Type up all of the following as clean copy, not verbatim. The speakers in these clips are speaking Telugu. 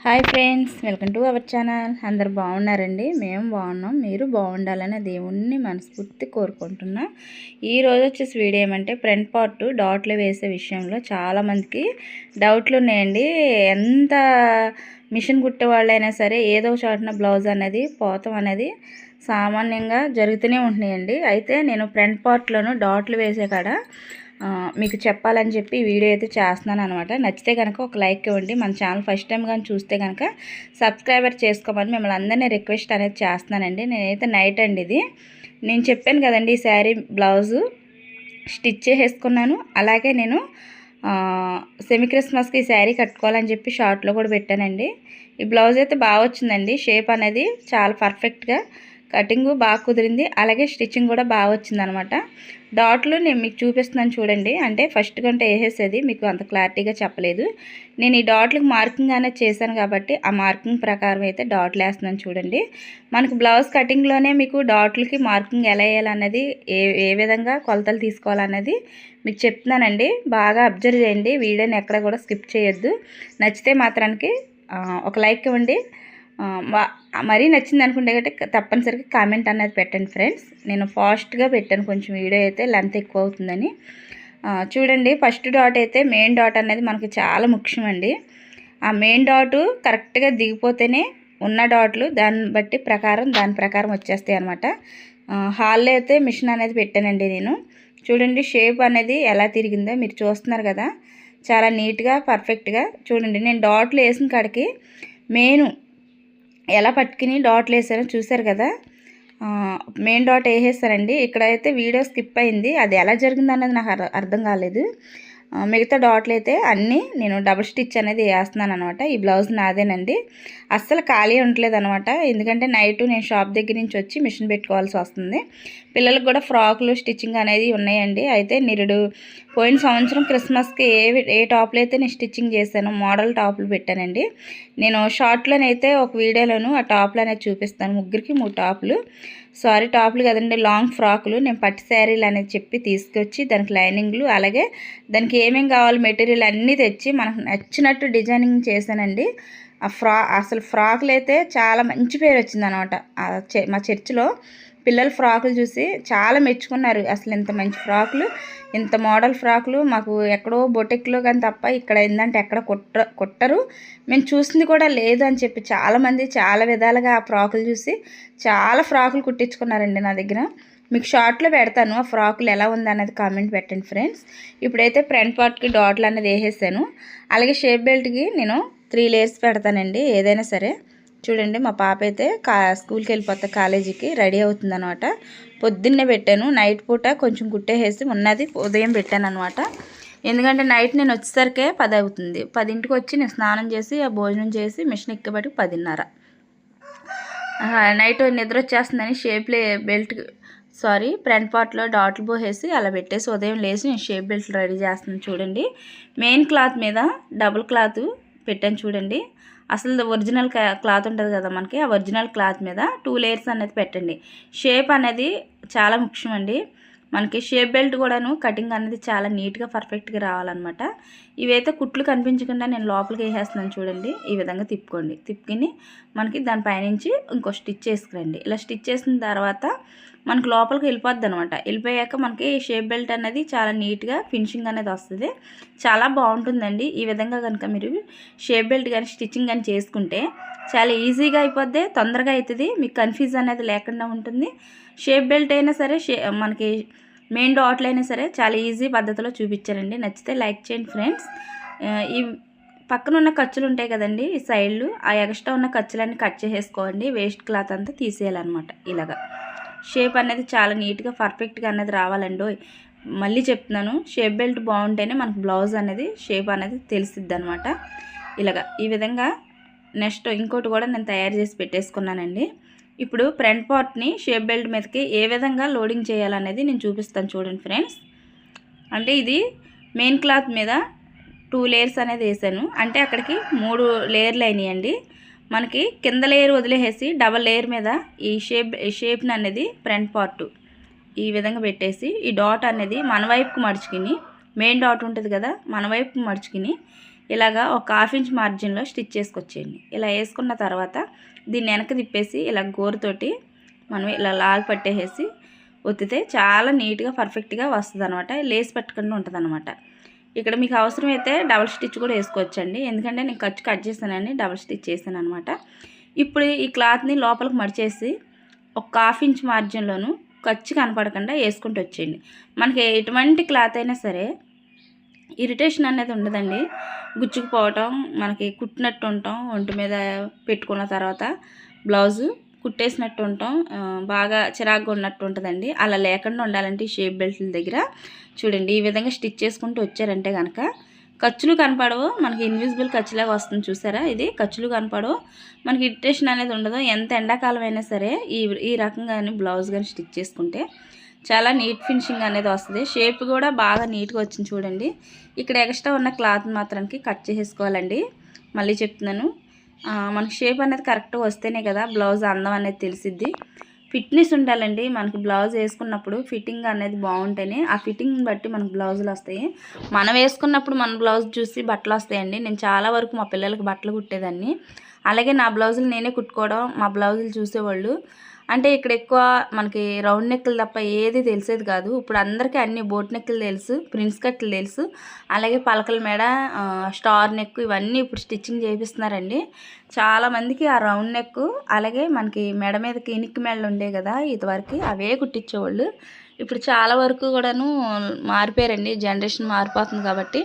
Hi friends, welcome to our channel. అందరు బాగున్నారండి? మేము బాగున్నాం. మీరు బాగుండాలని దేవుణ్ణి మనస్ఫూర్తి కోరుకుంటున్నా. ఈరోజు వచ్చేసి వీడియో ఏమంటే ఫ్రంట్ పార్ట్ డాట్లు వేసే విషయంలో చాలామందికి డౌట్లు ఉన్నాయండి. ఎంత మిషన్ కుట్టే వాళ్ళైనా సరే ఏదో చోటన బ్లౌజ్ అనేది పోతాం అనేది సామాన్యంగా జరుగుతూనే ఉంటున్నాయండి. అయితే నేను ఫ్రంట్ పార్ట్లోను డాట్లు వేసే కాడ మీకు చెప్పాలని చెప్పి వీడియో అయితే చేస్తున్నాను అనమాట. నచ్చితే కనుక ఒక లైక్ ఇవ్వండి. మన ఛానల్ ఫస్ట్ టైం కానీ చూస్తే కనుక సబ్స్క్రైబర్ చేసుకోమని మిమ్మల్ని అందరినీ రిక్వెస్ట్ అనేది చేస్తున్నానండి. నేనైతే నైట్ అండి ఇది నేను చెప్పాను కదండి, ఈ శారీ బ్లౌజు స్టిచ్ చేసేసుకున్నాను. అలాగే నేను సెమీ క్రిస్మస్కి ఈ శారీ కట్టుకోవాలని చెప్పి షార్ట్లో కూడా పెట్టానండి. ఈ బ్లౌజ్ అయితే బాగా వచ్చిందండి. షేప్ అనేది చాలా పర్ఫెక్ట్గా, కటింగ్ బాగా కుదిరింది. అలాగే స్టిచ్చింగ్ కూడా బాగా వచ్చిందనమాట. డాట్లు నేను మీకు చూపిస్తున్నాను చూడండి. అంటే ఫస్ట్ గంట వేసేసేది మీకు అంత క్లారిటీగా చెప్పలేదు. నేను ఈ డాట్లకు మార్కింగ్ అనేది చేశాను కాబట్టి ఆ మార్కింగ్ ప్రకారం అయితే డాట్లు వేస్తున్నాను చూడండి. మనకు బ్లౌజ్ కటింగ్లోనే మీకు డాట్లకి మార్కింగ్ ఎలా వేయాలన్నది, ఏ విధంగా కొలతలు తీసుకోవాలన్నది మీకు చెప్తున్నానండి. బాగా అబ్జర్వ్ చేయండి. వీడియోని ఎక్కడ కూడా స్కిప్ చేయొద్దు. నచ్చితే మాత్రానికి ఒక లైక్ ఇవ్వండి. మరీ నచ్చింది అనుకుంటే కాబట్టి తప్పనిసరిగా కామెంట్ అనేది పెట్టండి ఫ్రెండ్స్. నేను ఫాస్ట్గా పెట్టాను, కొంచెం వీడియో అయితే లెంత్ ఎక్కువ అవుతుందని. చూడండి, ఫస్ట్ డాట్ అయితే మెయిన్ డాట్ అనేది మనకి చాలా ముఖ్యమండి. ఆ మెయిన్ డాటు కరెక్ట్గా దిగిపోతేనే ఉన్న డాట్లు దాని ప్రకారం వచ్చేస్తాయి అనమాట. హాల్లో అయితే మిషన్ అనేది పెట్టానండి నేను. చూడండి షేప్ అనేది ఎలా తిరిగిందో మీరు చూస్తున్నారు కదా, చాలా నీట్గా పర్ఫెక్ట్గా. చూడండి నేను డాట్లు వేసిన కాడికి మెయిన్ ఎలా పట్టుకుని డాట్లు వేసానో చూసారు కదా. మెయిన్ డాట్ వేసేసానండి. ఇక్కడైతే వీడియో స్కిప్ అయింది, అది ఎలా జరిగింది అన్నది నాకు అర్థం కాలేదు. మిగతా డాట్లు అయితే అన్నీ నేను డబుల్ స్టిచ్ అనేది వేస్తున్నాను అనమాట. ఈ బ్లౌజ్ నాదేనండి, అస్సలు ఖాళీ ఉండలేదు అనమాట. ఎందుకంటే నైట్ నేను షాప్ దగ్గర నుంచి వచ్చి మిషన్ పెట్టుకోవాల్సి వస్తుంది. పిల్లలకు కూడా ఫ్రాకులు స్టిచ్చింగ్ అనేది ఉన్నాయండి. అయితే నిరుడు పోయిన సంవత్సరం క్రిస్మస్కి ఏ టాప్లు అయితే నేను స్టిచ్చింగ్ చేశాను, మోడల్ టాపులు పెట్టానండి. నేను షార్ట్లోనైతే ఒక వీడియోలోను ఆ టాపులు అనేది చూపిస్తాను. ముగ్గురికి 3 టాపులు, సారీ టాపులు కదండి, లాంగ్ ఫ్రాకులు నేను పట్టు శారీలు అనేది చెప్పి తీసుకొచ్చి దానికి లైనింగ్లు, అలాగే దానికి ఏమేమి కావాలి మెటీరియల్ అన్నీ తెచ్చి మనకు నచ్చినట్టు డిజైనింగ్ చేశానండి. అసలు ఫ్రాకులు అయితే చాలా మంచి పేరు వచ్చింది అనమాట. మా చర్చిలో పిల్లల ఫ్రాకులు చూసి చాలా మెచ్చుకున్నారు. అసలు ఇంత మంచి ఫ్రాకులు, ఇంత మోడల్ ఫ్రాకులు మాకు ఎక్కడో బొటెక్లో కానీ తప్ప ఇక్కడ ఏంటంటే ఎక్కడ కుట్టరు, మేము చూసింది కూడా లేదు అని చెప్పి చాలామంది చాలా విధాలుగా ఆ ఫ్రాకులు చూసి చాలా ఫ్రాకులు కుట్టించుకున్నారండి నా దగ్గర. మీకు షార్ట్లో పెడతాను ఆ ఫ్రాకులు ఎలా ఉంది అనేది కామెంట్ పెట్టండి ఫ్రెండ్స్. ఇప్పుడైతే ఫ్రంట్ పార్ట్కి డాట్లు అనేది వేసేసాను. అలాగే షేప్ బెల్ట్కి నేను 3 లేయర్స్ పెడతానండి ఏదైనా సరే. చూడండి మా పాప అయితే స్కూల్కి వెళ్ళిపోతే కాలేజీకి రెడీ అవుతుందనమాట. పొద్దున్నే పెట్టాను, నైట్ పూట కొంచెం కుట్టేసి ఉన్నది ఉదయం పెట్టాను అనమాట. ఎందుకంటే నైట్ నేను వచ్చేసరికే 10 అవుతుంది. 10ంటికి వచ్చి నేను స్నానం చేసి ఆ భోజనం చేసి మిషన్ ఎక్కబట్టి 10:30. నైట్ నిద్ర వచ్చేస్తుందని ఫ్రంట్ పార్ట్లో డాట్లు పోసేసి అలా పెట్టేసి ఉదయం లేచి నేను షేప్ బెల్ట్ రెడీ చేస్తున్నాను చూడండి. మెయిన్ క్లాత్ మీద డబుల్ క్లాత్ పెట్టాను చూడండి. అసలు ఒరిజినల్ క్లాత్ ఉంటుంది కదా మనకి, ఆ ఒరిజినల్ క్లాత్ మీద 2 లేయర్స్ అనేది పెట్టండి. షేప్ అనేది చాలా ముఖ్యమండి. మనకి షేప్ బెల్ట్ కూడాను కటింగ్ అనేది చాలా నీట్గా పర్ఫెక్ట్గా రావాలన్నమాట. ఇవైతే కుట్లు కనిపించకుండా నేను లోపలికి వేసేస్తున్నాను చూడండి. ఈ విధంగా తిప్పుకుని మనకి దానిపైనుంచి ఇంకో స్టిచ్ వేసుకురండి. ఇలా స్టిచ్ చేసిన తర్వాత మనకు లోపలికి వెళ్ళిపోద్ది అనమాట. వెళ్ళిపోయాక మనకి షేప్ బెల్ట్ అనేది చాలా నీట్గా ఫినిషింగ్ అనేది వస్తుంది, చాలా బాగుంటుందండి. ఈ విధంగా కనుక మీరు షేప్ బెల్ట్ కానీ స్టిచ్చింగ్ కానీ చేసుకుంటే చాలా ఈజీగా అయిపోద్ది, తొందరగా అవుతుంది, మీకు కన్ఫ్యూజ్ అనేది లేకుండా ఉంటుంది. షేప్ బెల్ట్ అయినా సరే మనకి మెయిన్ డాట్లు అయినా సరే చాలా ఈజీ పద్ధతిలో చూపించానండి. నచ్చితే లైక్ చేయండి ఫ్రెండ్స్. ఈ పక్కన ఉన్న ఖర్చులు ఉంటాయి కదండి, ఈ సైడ్లు, ఆ ఎక్స్ట్రా ఉన్న ఖర్చులన్నీ కట్ చేసేసుకోండి. వేస్ట్ క్లాత్ అంతా తీసేయాలన్నమాట. ఇలాగా షేప్ అనేది చాలా నీట్గా పర్ఫెక్ట్గా అనేది రావాలండి. మళ్ళీ చెప్తున్నాను, షేప్ బెల్ట్ బాగుంటేనే మనకు బ్లౌజ్ అనేది షేప్ అనేది తెలిసిద్ది అనమాట. ఇలాగా ఈ విధంగా నెక్స్ట్ ఇంకోటి కూడా నేను తయారు చేసి పెట్టేసుకున్నానండి. ఇప్పుడు ఫ్రంట్ పార్ట్ని షేప్ బెల్ట్ మీదకి ఏ విధంగా లోడింగ్ చేయాలనేది నేను చూపిస్తాను చూడండి ఫ్రెండ్స్. అంటే ఇది మెయిన్ క్లాత్ మీద 2 లేయర్స్ అనేది వేసాను, అంటే అక్కడికి 3 లేయర్లు అయినాయండి. మనకి కింద లేయర్ వదిలేసి డబల్ లేయర్ మీద ఈ షేప్ని అనేది ఫ్రంట్ పార్ట్ ఈ విధంగా పెట్టేసి ఈ డాట్ అనేది మన వైపుకు మడుచుకుని, మెయిన్ డాట్ ఉంటుంది కదా మన వైపుకు మడుచుకుని ఇలాగా ఒక 1/2 ఇంచ్ మార్జిన్లో స్టిచ్ చేసుకొచ్చేయండి. ఇలా వేసుకున్న తర్వాత దీన్ని వెనక్కి తిప్పేసి ఇలా గోరుతోటి మనం ఇలా లాగి పట్టేసి ఒత్తితే చాలా నీట్గా పర్ఫెక్ట్గా వస్తుంది అనమాట. లేస్ పట్టకుండా ఉంటుంది అనమాట. ఇక్కడ మీకు అవసరమైతే డబల్ స్టిచ్ కూడా వేసుకోవచ్చండి. ఎందుకంటే నేను కట్ చేశానని డబల్ స్టిచ్ చేశాను అనమాట. ఇప్పుడు ఈ క్లాత్ని లోపలికి మడిచేసి ఒక 1/2 ఇంచ్ మార్జిన్లోను ఖర్చు కనపడకుండా వేసుకుంటూ వచ్చేయండి. మనకి ఎటువంటి క్లాత్ అయినా సరే ఇరిటేషన్ అనేది ఉండదండి. గుచ్చుకుపోవటం, మనకి కుట్టినట్టు ఉంటాం, ఒంటి మీద పెట్టుకున్న తర్వాత బ్లౌజు కుట్టేసినట్టు ఉంటాం, బాగా చిరాకుగా ఉన్నట్టు ఉంటుందండి. అలా లేకుండా ఉండాలంటే షేప్ బెల్ట్ల దగ్గర చూడండి ఈ విధంగా స్టిచ్ చేసుకుంటూ వచ్చారంటే కనుక ఖర్చులు కనపడవు, మనకి ఇన్విజిబుల్ ఖర్చులాగా వస్తుంది. చూసారా, ఇది ఖర్చులు కనపడవు, మనకి ఇరిటేషన్ అనేది ఉండదు. ఎంత ఎండాకాలం అయినా సరే ఈ రకంగా బ్లౌజ్ కానీ స్టిచ్ చేసుకుంటే చాలా నీట్ ఫినిషింగ్ అనేది వస్తుంది. షేప్ కూడా బాగా నీట్గా వచ్చింది చూడండి. ఇక్కడ ఎక్స్ట్రా ఉన్న క్లాత్ మాత్రానికి కట్ చేసేసుకోవాలండి. మళ్ళీ చెప్తున్నాను, మనకి షేప్ అనేది కరెక్ట్గా వస్తేనే కదా బ్లౌజ్ అందం అనేది తెలిసిద్ది. ఫిట్నెస్ ఉండాలండి. మనకి బ్లౌజ్ వేసుకున్నప్పుడు ఫిట్టింగ్ అనేది బాగుంటేనే ఆ ఫిట్టింగ్ని బట్టి మనకు బ్లౌజులు వస్తాయి. మనం వేసుకున్నప్పుడు మన బ్లౌజ్ చూసి బట్టలు వస్తాయండి. నేను చాలా వరకు మా పిల్లలకి బట్టలు కుట్టేదాన్ని, అలాగే నా బ్లౌజులు నేనే కుట్టుకోవడం, మా బ్లౌజులు చూసేవాళ్ళు. అంటే ఇక్కడ ఎక్కువ మనకి రౌండ్ నెక్కులు తప్ప ఏది తెలిసేది కాదు. ఇప్పుడు అందరికీ అన్ని బోట్ నెక్కులు తెలుసు, ప్రిన్స్ కట్లు తెలుసు, అలాగే పలకల మెడ, స్టార్ నెక్ ఇవన్నీ ఇప్పుడు స్టిచ్చింగ్ చేపిస్తున్నారండి. చాలామందికి ఆ రౌండ్ నెక్, అలాగే మనకి మెడ మీదకి ఇనిక్కి మెడలు ఉండే కదా ఇదివరకు, అవే కుట్టించేవాళ్ళు. ఇప్పుడు చాలా వరకు కూడాను మారిపోయారండి, జనరేషన్ మారిపోతుంది కాబట్టి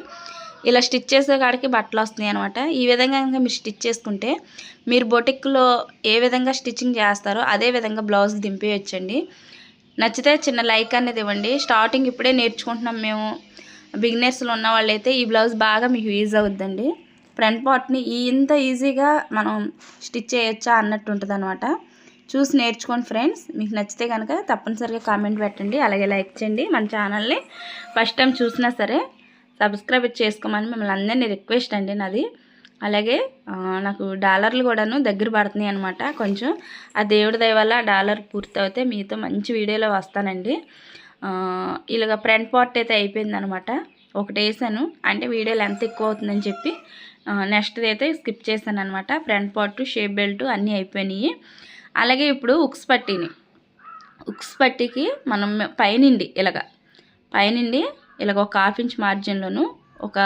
ఇలా స్టిచ్ చేసే కాడికి బట్టలు వస్తున్నాయి అనమాట. ఈ విధంగా కనుక మీరు స్టిచ్ చేసుకుంటే మీరు బొటిక్లో ఏ విధంగా స్టిచ్చింగ్ చేస్తారో అదే విధంగా బ్లౌజ్ దింపేయచ్చండి. నచ్చితే చిన్న లైక్ అనేది ఇవ్వండి. స్టార్టింగ్ ఇప్పుడే నేర్చుకుంటున్నాం మేము, బిగినర్స్లో ఉన్న వాళ్ళైతే ఈ బ్లౌజ్ బాగా మీకు యూజ్ అవుద్దండి. ఫ్రంట్ పార్ట్ని ఇంత ఈజీగా మనం స్టిచ్ చేయొచ్చా అన్నట్టు ఉంటుంది అనమాట. చూసి నేర్చుకోండి ఫ్రెండ్స్. మీకు నచ్చితే కనుక తప్పనిసరిగా కామెంట్ పెట్టండి, అలాగే లైక్ చేయండి. మన ఛానల్ని ఫస్ట్ టైం చూసినా సరే సబ్స్క్రైబ్ చేసుకోమని మిమ్మల్ని అందరినీ రిక్వెస్ట్ అండి నాది. అలాగే నాకు డాలర్లు కూడాను దగ్గర పడుతున్నాయి అనమాట. కొంచెం ఆ దేవుడి దయ వల్ల డాలర్ పూర్తి అవుతే మీతో మంచి వీడియోలో వస్తానండి. ఇలాగ ఫ్రంట్ పార్ట్ అయితే అయిపోయిందనమాట. ఒకటి వేసాను అంటే వీడియో లెంత్ ఎక్కువ అవుతుందని చెప్పి నెక్స్ట్ అయితే స్కిప్ చేశాను అనమాట. ఫ్రంట్ పార్ట్, షేప్ బెల్ట్ అన్నీ అయిపోయినాయి. అలాగే ఇప్పుడు ఉక్స్ పట్టీకి మనం పైనుండి ఇలాగ ఒక 1/2 ఇంచ్ మార్జిన్లోను ఒక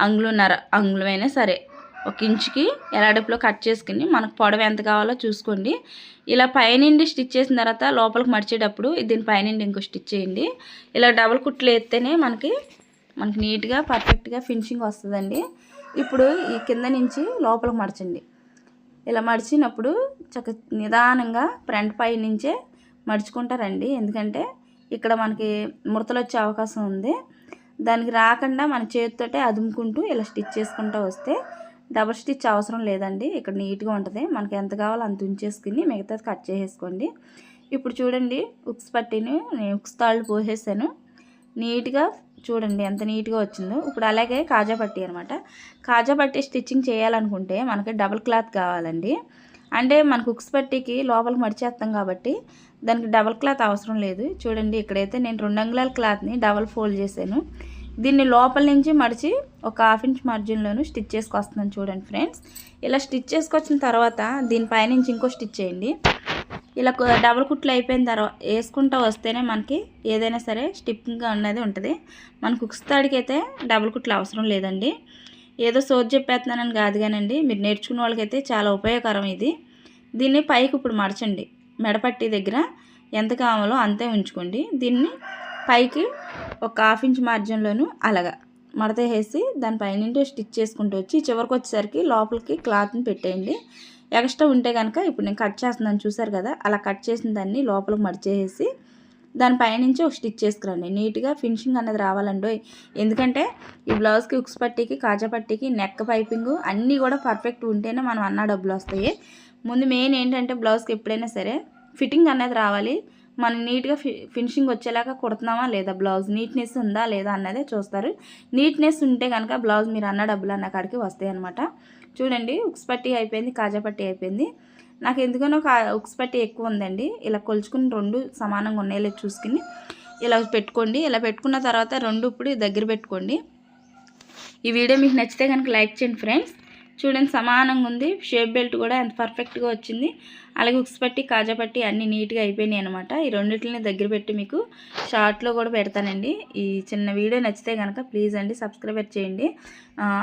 అంగుళమైనా సరే 1 ఇంచుకి ఎలాడపులో కట్ చేసుకుని మనకు పొడవు ఎంత కావాలో చూసుకోండి. ఇలా పైనుండి స్టిచ్ చేసిన తర్వాత లోపలికి మడిచేటప్పుడు దీని పైనుండి ఇంకో స్టిచ్ చేయండి. ఇలా డబుల్ కుట్లు వేస్తేనే మనకి నీట్గా పర్ఫెక్ట్గా ఫినిషింగ్ వస్తుందండి. ఇప్పుడు ఈ కింద నుంచి లోపలికి మడచండి. ఇలా మడిచినప్పుడు నిదానంగా ఫ్రంట్ పై నుంచే మడుచుకుంటారండి. ఎందుకంటే ఇక్కడ మనకి ముడతలు వచ్చే అవకాశం ఉంది. దానికి రాకుండా మన చేతితోటే అదుముకుంటూ ఇలా స్టిచ్ చేసుకుంటూ వస్తే డబల్ స్టిచ్ అవసరం లేదండి. ఇక్కడ నీట్గా ఉంటుంది. మనకి ఎంత కావాలో అంత ఉంచేసుకుని మిగతాది కట్ చేసేసుకోండి. ఇప్పుడు చూడండి, ఉక్స్ పట్టీని నేను ఉక్స్ తాళ్ళు పోసేసాను. నీట్గా చూడండి ఎంత నీట్గా వచ్చిందో. ఇప్పుడు అలాగే కాజా పట్టీ అనమాట. కాజా పట్టీ స్టిచ్చింగ్ చేయాలనుకుంటే మనకి డబల్ క్లాత్ కావాలండి. అంటే మనకు ఉక్స్ పట్టీకి లోపలికి మడిచేస్తాం కాబట్టి దానికి డబల్ క్లాత్ అవసరం లేదు. చూడండి, ఇక్కడైతే నేను 2 అంగుళాల క్లాత్ని డబల్ ఫోల్డ్ చేశాను. దీన్ని లోపల నుంచి మడిచి ఒక 1/2 ఇంచ్ మార్జిన్లోను స్టిచ్ చేసుకొస్తున్నాను. చూడండి ఫ్రెండ్స్, ఇలా స్టిచ్ చేసుకొచ్చిన తర్వాత దీనిపైనుంచి ఇంకో స్టిచ్ చేయండి. ఇలా డబల్ కుట్లు అయిపోయిన తర్వాత వేసుకుంటూ వస్తేనే మనకి ఏదైనా సరే స్టిప్పింగ్గా ఉన్నది ఉంటుంది. మనకు ఉక్స్ తాడికి అయితే డబల్ కుట్లు అవసరం లేదండి. ఏదో సోది చెప్పేస్తున్నానని కాదు కానండి, మీరు నేర్చుకున్న వాళ్ళకైతే చాలా ఉపయోగకరం ఇది. దీన్ని పైకి ఇప్పుడు మడచండి. మెడపట్టి దగ్గర ఎంత కావాలో అంతే ఉంచుకోండి. దీన్ని పైకి ఒక 1/2 ఇంచ్ మార్జిన్లోను అలాగా మడత వేసి దానిపైన స్టిచ్ చేసుకుంటూ వచ్చి చివరికి వచ్చేసరికి లోపలికి క్లాత్ని పెట్టేయండి. ఎక్స్ట్రా ఉంటే కనుక ఇప్పుడు నేను కట్ చేస్తున్నాను చూసారు కదా, అలా కట్ చేసిన దాన్ని లోపలికి మడిచేసి దానిపైనుంచి ఒక స్టిచ్ చేసుకురండి. నీట్గా ఫినిషింగ్ అనేది రావాలండి. ఎందుకంటే ఈ బ్లౌజ్కి ఉక్స్ పట్టీకి, కాజా పట్టీకి నెక్ పైపింగ్ అన్నీ కూడా పర్ఫెక్ట్ ఉంటేనే మనం అన్న డబ్బులు వస్తాయి. ముందు మెయిన్ ఏంటంటే బ్లౌజ్కి ఎప్పుడైనా సరే ఫిట్టింగ్ అనేది రావాలి. మనం నీట్గా ఫినిషింగ్ వచ్చేలాగా కుడుతున్నామా లేదా, బ్లౌజ్ నీట్నెస్ ఉందా లేదా అన్నదే చూస్తారు. నీట్నెస్ ఉంటే కనుక బ్లౌజ్ మీరు అన్న డబ్బులు అన్న కాడికి వస్తాయి అనమాట. చూడండి, ఉక్స్ పట్టీ అయిపోయింది, కాజా పట్టీ అయిపోయింది. నాకు ఎందుకనో ఉక్స్ పట్టీ ఎక్కువ ఉందండి. ఇలా కొలుచుకుని 2 సమానంగా ఉన్నాయో చూసుకుని ఇలా పెట్టుకోండి. ఇలా పెట్టుకున్న తర్వాత 2 ఇప్పుడు దగ్గర పెట్టుకోండి. ఈ వీడియో మీకు నచ్చితే కనుక లైక్ చేయండి ఫ్రెండ్స్. చూడండి సమానంగా ఉంది. షేప్ బెల్ట్ కూడా ఎంత పర్ఫెక్ట్గా వచ్చింది. అలాగే ఉక్స్ పట్టి కాజా పట్టి అన్నీ నీట్గా అయిపోయినాయి అనమాట. ఈ రెండింటిని దగ్గర పెట్టి మీకు షార్ట్లో కూడా పెడతానండి. ఈ చిన్న వీడియో నచ్చితే కనుక ప్లీజ్ అండి సబ్స్క్రైబ్ చేయండి.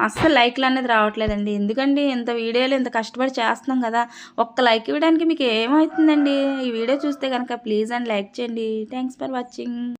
అస్సలు లైక్లు అనేది రావట్లేదండి. ఎందుకండి ఇంత వీడియోలు ఇంత కష్టపడి చేస్తున్నాం కదా, ఒక్క లైక్ ఇవ్వడానికి మీకు ఏమవుతుందండి? ఈ వీడియో చూస్తే కనుక ప్లీజ్ అండి లైక్ చేయండి. Thanks for watching.